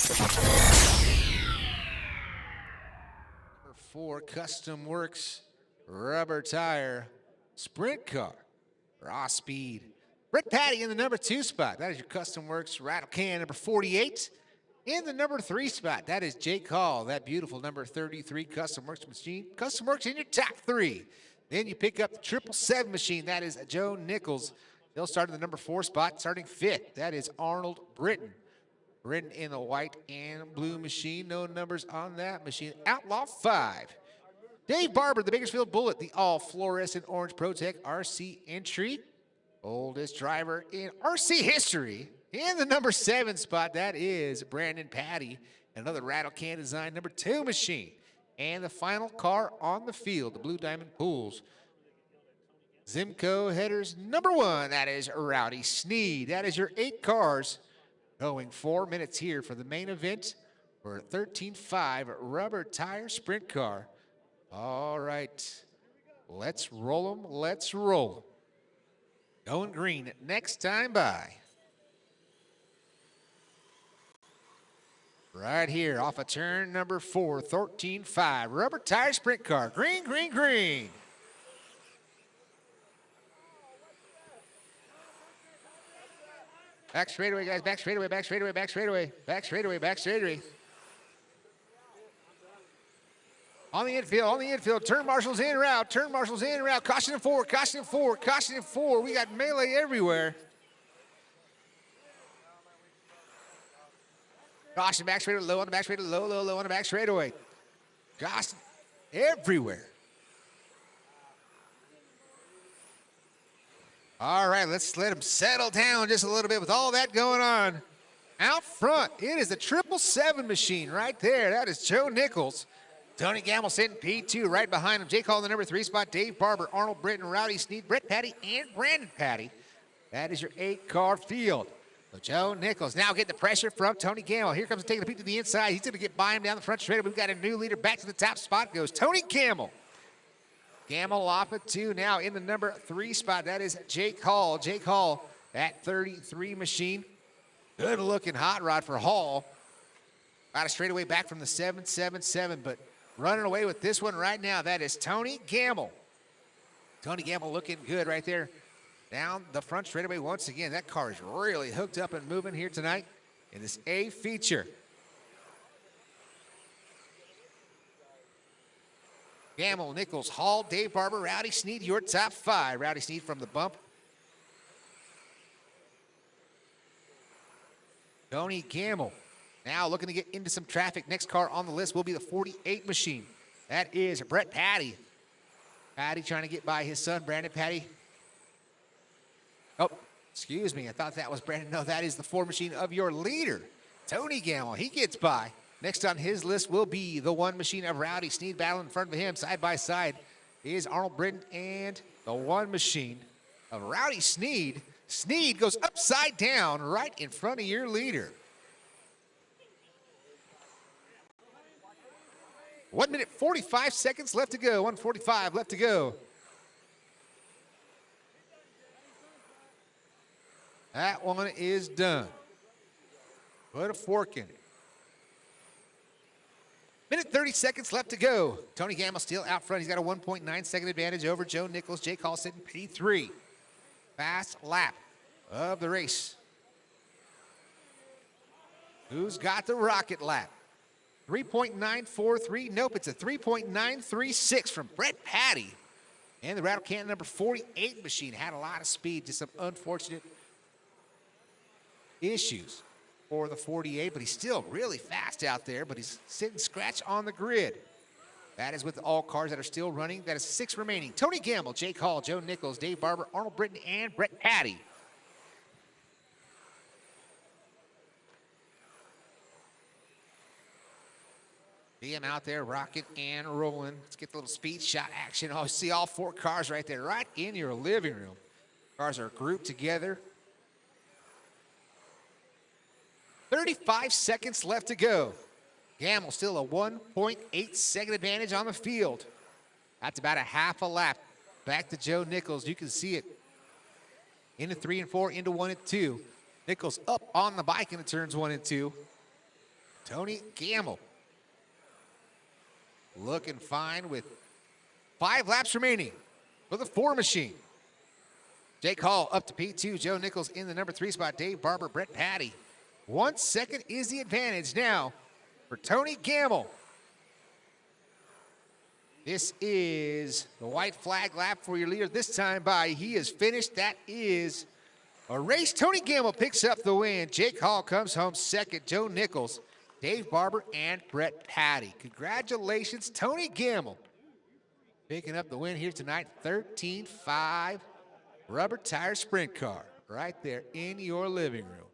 Number 4, Custom Works rubber tire sprint car. Raw speed. Brett Patty in the number 2 spot. That is your Custom Works rattle can number 48. In the number 3 spot, that is Jake Hall, that beautiful number 33 Custom Works machine. Custom Works in your top 3. Then you pick up the 777 machine. That is Joe Nichols. They'll start in the number 4 spot, starting 5th. That is Arnold Britton. Britton in the white and blue machine. No numbers on that machine. Outlaw 5. Dave Barber, the Bakersfield Bullet, the all fluorescent orange ProTech RC entry. Oldest driver in RC history. In the number 7 spot, that is Brandon Patty. Another rattle can design number 2 machine. And the final car on the field, the Blue Diamond Pools. Zimco headers number 1, that is Rowdy Sneed. That is your 8 cars going 4 minutes here for the main event for a 13.5 rubber tire sprint car. All right, let's roll them, let's roll them. Going green next time by. Right here off of turn number 4, 13.5 rubber tire sprint car. Green, green, green. Back straightaway, guys. Back straightaway, back straightaway, back straightaway, back straightaway, back straightaway. On the infield, turn marshals in route, turn marshals in route. Caution and forward, caution and forward, caution and forward. We got melee everywhere. Caution, back straightaway, low on the back straightaway, low, low, low on the back straightaway. Caution everywhere. All right, let's let him settle down just a little bit with all that going on. Out front, it is the 777 machine right there. That is Joe Nichols. Tony Gamble sitting P2 right behind him. Jake Hall in the number 3 spot. Dave Barber, Arnold Britton, Rowdy Sneed, Brett Patty, and Brandon Patty. That is your 8-car field. So Joe Nichols now getting the pressure from Tony Gamble. Here comes taking a peek to the inside. He's going to get by him down the front straight. We've got a new leader back to the top spot. Goes Tony Gamble. Gamble off at 2 now in the number 3 spot. That is Jake Hall. Jake Hall, that 33 machine. Good looking hot rod for Hall. Got a straightaway back from the 777, but running away with this one right now, that is Tony Gamble. Tony Gamble looking good right there. Down the front straightaway once again. That car is really hooked up and moving here tonight in this A feature. Gamble, Nichols, Hall, Dave Barber, Rowdy Sneed, your top 5. Rowdy Sneed from the bump. Tony Gamble now looking to get into some traffic. Next car on the list will be the 48 machine. That is Brett Patty. Patty trying to get by his son, Brandon Patty. Oh, excuse me. I thought that was Brandon. No, that is the 4 machine of your leader, Tony Gamble. He gets by. Next on his list will be the 1 machine of Rowdy Sneed. Battle in front of him, side by side, is Arnold Britton and the 1 machine of Rowdy Sneed. Sneed goes upside down right in front of your leader. 1 minute, 45 seconds left to go. 1:45 left to go. That one is done. Put a fork in it. Minute 30 seconds left to go. Tony Gamble still out front. He's got a 1.9 second advantage over Joe Nichols. Jake Hall sitting P3. Fast lap of the race. Who's got the rocket lap? 3.943. Nope, it's a 3.936 from Brett Patty. And the rattle can number 48 machine had a lot of speed. Just some unfortunate issues for the 48, but he's still really fast out there, but he's sitting scratch on the grid. That is with all cars that are still running. That is 6 remaining. Tony Gamble, Jake Hall, Joe Nichols, Dave Barber, Arnold Britton, and Brett Patty. See him out there rocking and rolling. Let's get the little speed shot action. Oh, see all 4 cars right there, right in your living room. Cars are grouped together. 35 seconds left to go. Gamble still a 1.8 second advantage on the field. That's about a half a lap. Back to Joe Nichols. You can see it. Into 3 and 4, into 1 and 2. Nichols up on the bike into turns 1 and 2. Tony Gamble looking fine with 5 laps remaining for the 4 machine. Jake Hall up to P2. Joe Nichols in the number 3 spot. Dave Barber, Brett Patty. 1 second is the advantage now for Tony Gamble. This is the white flag lap for your leader this time by. He is finished. That is a race. Tony Gamble picks up the win. Jake Hall comes home second. Joe Nichols, Dave Barber, and Brett Patty. Congratulations, Tony Gamble. Picking up the win here tonight. 13-5 rubber tire sprint car right there in your living room.